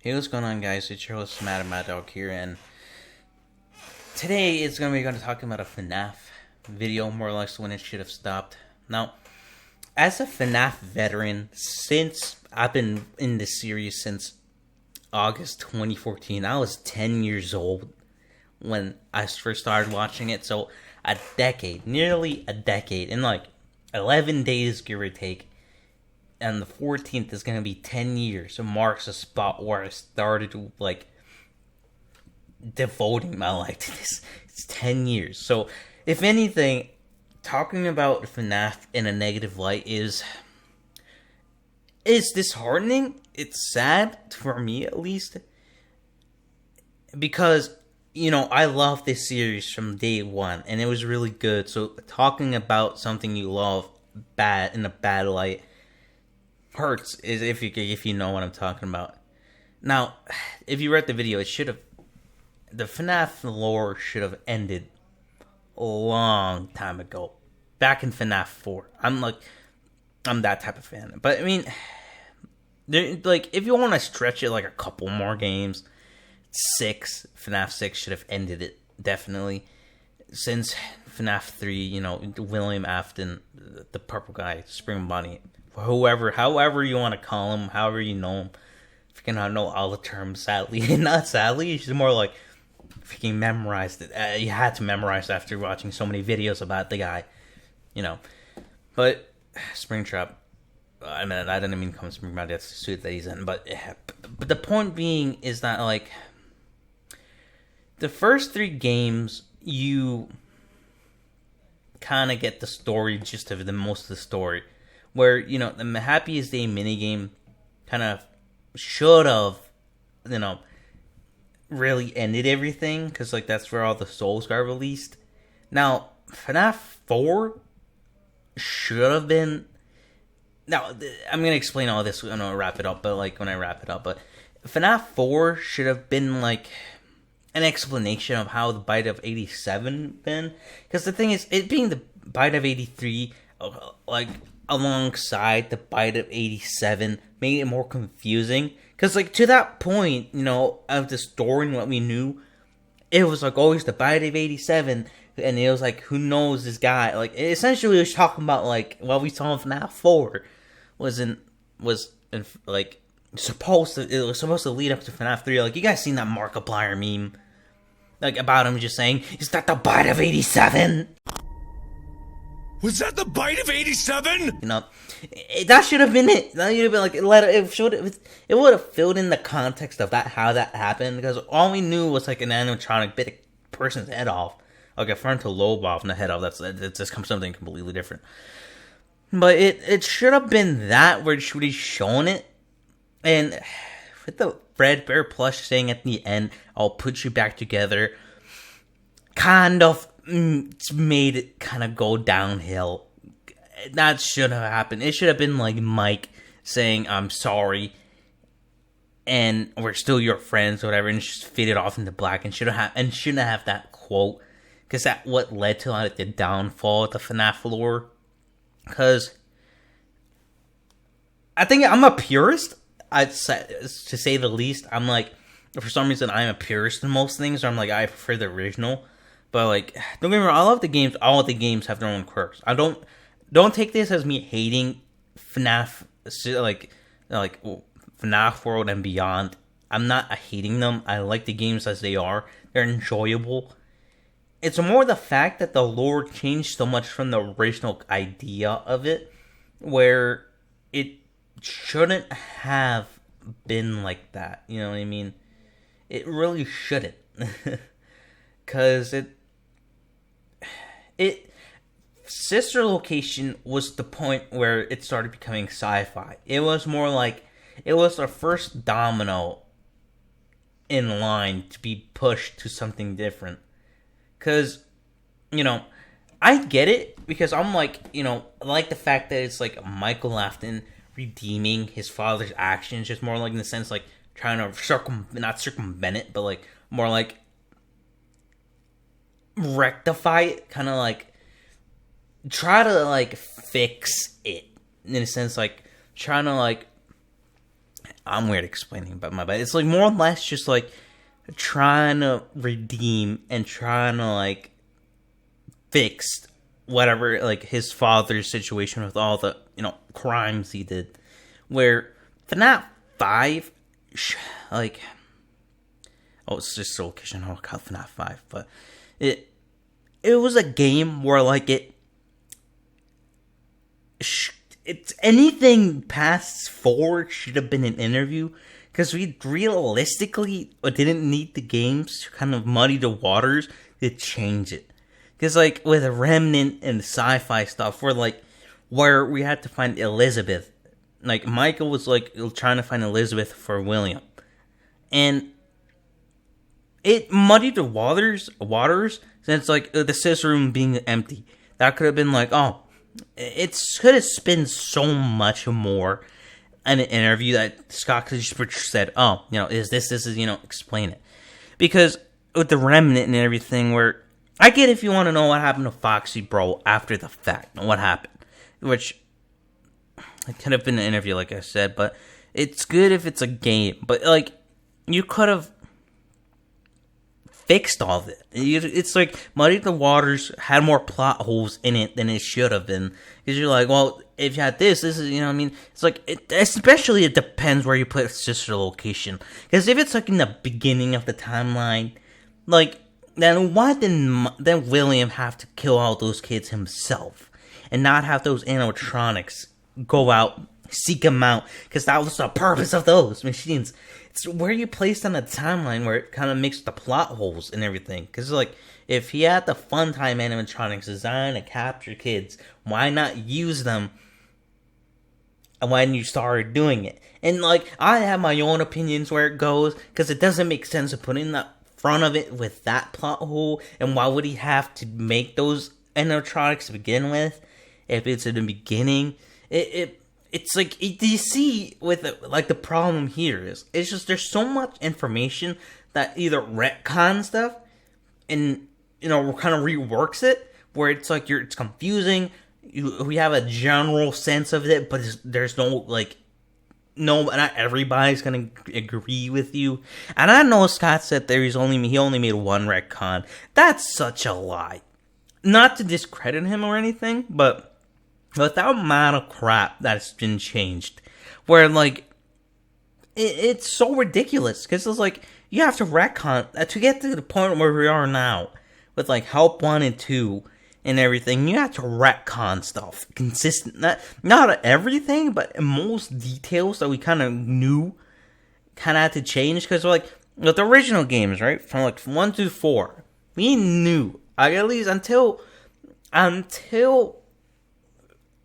Hey, what's going on, guys? It's your host, Mad Dog here, and today it's going to talking about a FNAF video, more or less when it should have stopped. Now, as a FNAF veteran, since I've been in this series since August 2014, I was 10 years old when I first started watching it, so a decade, nearly a decade, in like 11 days, give or take. And the 14th is going to be 10 years. It marks a spot where I started to, devoting my life to this. It's 10 years. So, if anything, talking about FNAF in a negative light is disheartening. It's sad, for me at least. Because, I love this series from day one. And it was really good. So, talking about something you love in a bad light hurts, is if you know what I'm talking about. Now, if you read the video, the FNAF lore should have ended a long time ago, back in FNAF 4. I'm that type of fan. But I mean, if you want to stretch it like a couple more games, FNAF 6 should have ended it definitely. Since FNAF 3, William Afton, the purple guy, Spring Bonnie, however you want to call him, however you know him. If you can know all the terms, sadly. Not sadly, it's more like if you can memorize it. You had to memorize after watching so many videos about the guy. But Springtrap, I didn't mean come Springtrap, that's the suit that he's in. But the point being is that, the first 3 games, you kind of get the story, gist of most of the story. Where, the Happiest Day minigame kind of should have, really ended everything. Because, that's where all the souls got released. Now, FNAF 4 should have been... Now, I'm going to explain all this when I wrap it up. But, when I wrap it up. But FNAF 4 should have been, an explanation of how the Bite of 87 been. Because the thing is, it being the Bite of 83, alongside the Bite of 87 made it more confusing. Because, to that point, of the story and what we knew, it was, always the Bite of 87, and it was, who knows this guy? Essentially, it was talking about, what we saw in FNAF 4 supposed to lead up to FNAF 3. You guys seen that Markiplier meme? About him just saying, is that the Bite of 87? Was that the Bite of 87? That should have been it. That should have been it would have filled in the context of how that happened, because all we knew was an animatronic bit a person's head off, a frontal lobe off and the head off. That's just something completely different. But it should have been that where should he shown it, and with the Fred Bear plush saying at the end, "I'll put you back together," kind of made it kind of go downhill. That should have happened. It should have been Mike saying, "I'm sorry, and we're still your friends," or whatever, and just faded off into black, and shouldn't have that quote, because that's what led to the downfall of the FNAF lore. Because I think I'm a purist, to say the least. I'm for some reason I'm a purist in most things, or I prefer the original. But don't get me wrong, I love the games. All of the games have their own quirks. I don't take this as me hating FNAF, FNAF World and beyond. I'm not hating them. I like the games as they are. They're enjoyable. It's more the fact that the lore changed so much from the original idea of it, where it shouldn't have been like that. You know what I mean? It really shouldn't. Because Sister Location was the point where it started becoming sci-fi. It was more it was the first domino in line to be pushed to something different. Because, I get it, because I'm I like the fact that it's Michael Afton redeeming his father's actions, just more in the sense trying to not circumvent it, but more rectify it, kind of try to fix it, in a sense, trying to I'm weird explaining about my bad. It's like more or less just like trying to redeem and trying to like fix whatever, like his father's situation with all the, crimes he did. Where FNAF 5, like, it's just a location, I don't call FNAF 5, but it was a game where like it's anything past 4 should have been an interview, because we realistically didn't need the games to kind of muddy the waters to change it. Because like with Remnant and sci-fi stuff, where we had to find Elizabeth, like Michael was like trying to find Elizabeth for William, and it muddied the waters since like the sis room being empty. That could have been like, oh, it could have been so much more in an interview that Scott could just said, oh, is this is, explain it. Because with the Remnant and everything, where I get if you want to know what happened to Foxy Bro after the fact, what happened, which it could have been an interview, like I said, but it's good if it's a game. But like, you could have fixed all of it. It's like muddied the waters, had more plot holes in it than it should have been. Because you're like, well, if you had this is, what I mean? It's like, especially it depends where you put sister location. Because if it's like in the beginning of the timeline, like, then why then William have to kill all those kids himself? And not have those animatronics go out, seek him out? Because that was the purpose of those machines. It's where you place on the timeline where it kind of makes the plot holes and everything. Because, like, if he had the Funtime animatronics designed to capture kids, why not use them when you started doing it? And, like, I have my own opinions where it goes, because it doesn't make sense to put in the front of it with that plot hole. And why would he have to make those animatronics to begin with if it's in the beginning? It's like, do you see with like the problem here is, it's just there's so much information that either retcon stuff and kind of reworks it, where it's like it's confusing. We have a general sense of it, but there's no not everybody's gonna agree with you. And I know Scott said he only made one retcon. That's such a lie. Not to discredit him or anything, but with that amount of crap that's been changed, where like it's so ridiculous, because it's like you have to retcon to get to the point where we are now with like Help 1 and 2 and everything. You have to retcon stuff consistent, not everything, but most details that we kind of knew kind of had to change. Because like with the original games, right, from like 1 to 4, we knew at least until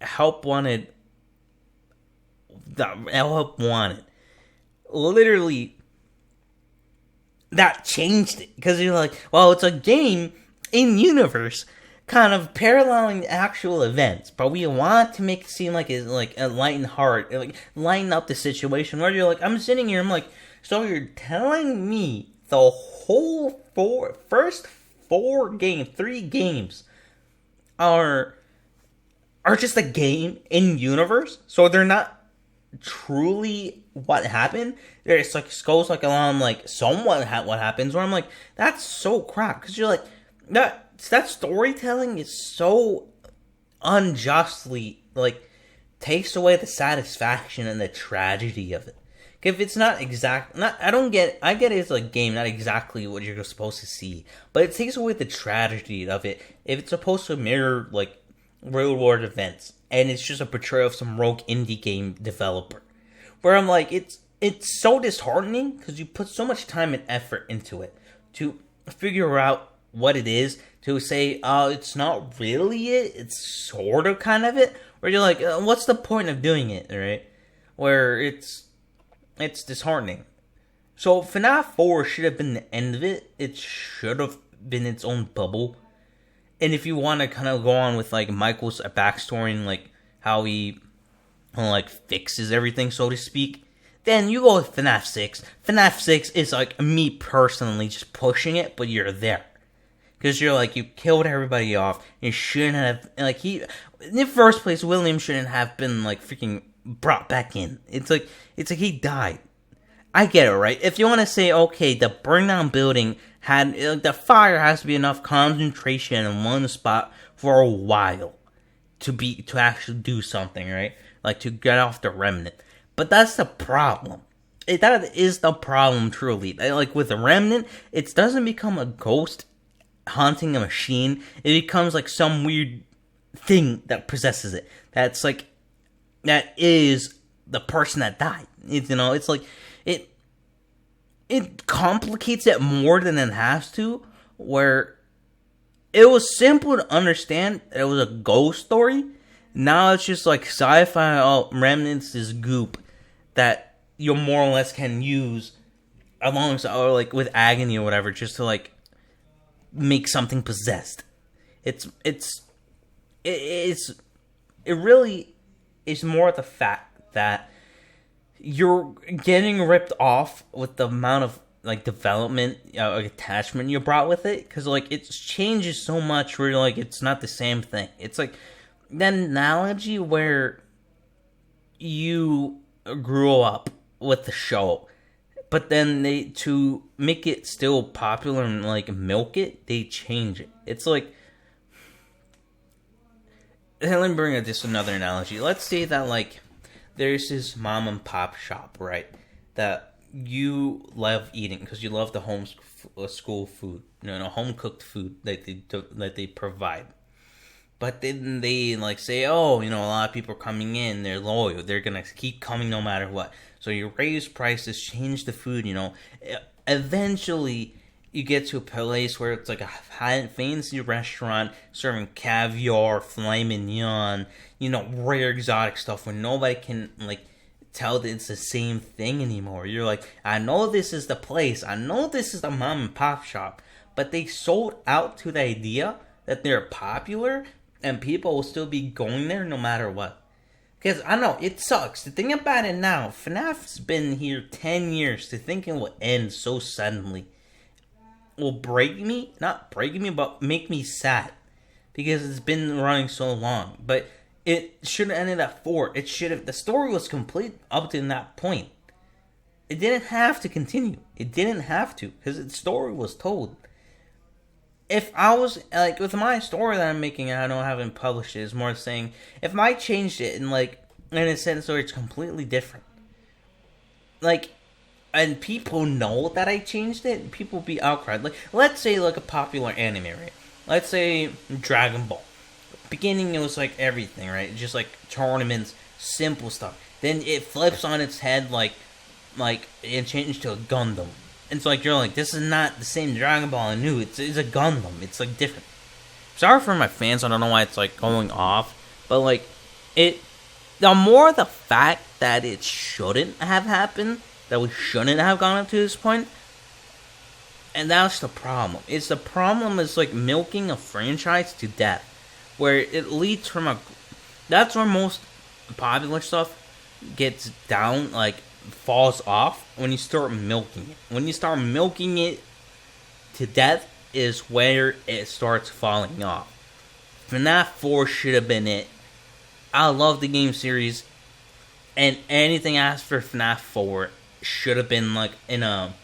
Help wanted, literally, that changed it. Because you're like, well, it's a game in universe, kind of paralleling actual events, but we want to make it seem like it's like a lighten heart, like lighten up the situation. Where you're like, I'm sitting here, I'm like, so you're telling me the whole first 3 games are just a game in universe, so they're not truly what happened. It's like goes like along like somewhat what happens. Where I'm like, that's so crap, because you're like that storytelling is so unjustly like takes away the satisfaction and the tragedy of it. If it's not I get it's a game, not exactly what you're supposed to see, but it takes away the tragedy of it if it's supposed to mirror like real world events, and it's just a portrayal of some rogue indie game developer. Where I'm like, it's so disheartening, because you put so much time and effort into it to figure out what it is, to say, oh, it's not really it, it's sort of kind of it, where you're like, what's the point of doing it, right? Where it's disheartening. So FNAF 4 should have been the end of it. It should have been its own bubble. And if you want to kind of go on with like Michael's backstory and like how he like fixes everything, so to speak, then you go with FNAF 6. FNAF 6 is like me personally just pushing it, but you're there. Because you're like, you killed everybody off. You shouldn't have, like, in the first place, William shouldn't have been like freaking brought back in. It's like he died. I get it, right? If you want to say, okay, the burn down building had, the fire has to be enough concentration in one spot for a while to actually do something, right? Like to get off the remnant. But that's the problem. That is the problem, truly. Like with the remnant, it doesn't become a ghost haunting a machine. It becomes like some weird thing that possesses it. That's like, that is the person that died. It's like, it complicates it more than it has to, where it was simple to understand that it was a ghost story. Now it's just like sci-fi, remnants is goop that you more or less can use alongside, or like with agony or whatever, just to like make something possessed. It really is more the fact that you're getting ripped off with the amount of like development, attachment you brought with it, because like it changes so much where like it's not the same thing. It's like that analogy where you grew up with the show, but then to make it still popular and like milk it, they change it. It's like, let me bring just another analogy. Let's say that like there's this mom and pop shop, right, that you love eating because you love the home school food, home cooked food that they provide. But then they like say, oh, a lot of people are coming in, they're loyal, they're gonna keep coming no matter what. So you raise prices, change the food, Eventually, you get to a place where it's like a fancy restaurant serving caviar, filet mignon, rare exotic stuff where nobody can like tell that it's the same thing anymore. You're like, I know this is the place, I know this is the mom and pop shop, but they sold out to the idea that they're popular and people will still be going there no matter what. Because I know, it sucks. The thing about it now, FNAF's been here 10 years. To think it will end so suddenly will not break me, but make me sad. Because it's been running so long. But it should have ended at 4. The story was complete up to that point. It didn't have to continue. It didn't have to, because the story was told. If I was, like, with my story that I'm making, and I know I haven't published it, it's more saying, if I changed it in a sense where it's completely different, like, and people know that I changed it, people will be outcried. Like, let's say, like, a popular anime, right? Let's say Dragon Ball. Beginning, it was, like, everything, right? Just, like, tournaments, simple stuff. Then it flips on its head, like, it changed to a Gundam. And it's like, you're like, this is not the same Dragon Ball I knew. It's a Gundam. It's, like, different. Sorry for my fans. I don't know why it's, like, going off. But, like, the more the fact that it shouldn't have happened, that we shouldn't have gone up to this point, and that's the problem. The problem is, like, milking a franchise to death. Where it leads from that's where most popular stuff gets down, like, falls off, when you start milking it. When you start milking it to death is where it starts falling off. FNAF 4 should have been it. I love the game series, and anything after FNAF 4 should have been like in a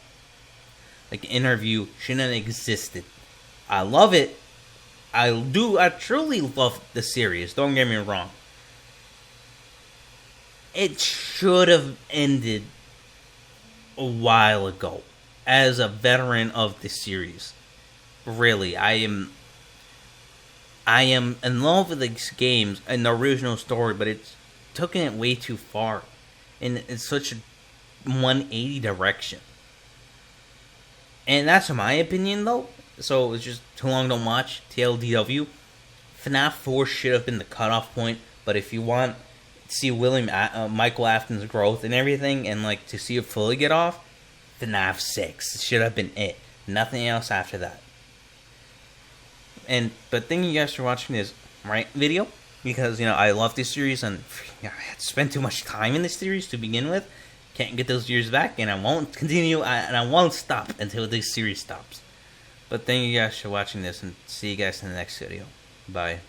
interview, shouldn't have existed. I love it. I truly love the series, don't get me wrong. It should have ended a while ago. As a veteran of the series, really, I am in love with these games and the original story, but it's taken it way too far, and it's such a 180 direction. And that's my opinion, though. So it's just too long to watch. TLDW. FNAF 4 should have been the cutoff point, but if you want see Michael Afton's growth and everything, and like to see it fully get off, FNAF 6 should have been it. Nothing else after that. But thank you guys for watching this video, because I love this series, and I had to spend too much time in this series to begin with. Can't get those years back, and I won't continue, and I won't stop until this series stops. But thank you guys for watching this, and see you guys in the next video. Bye.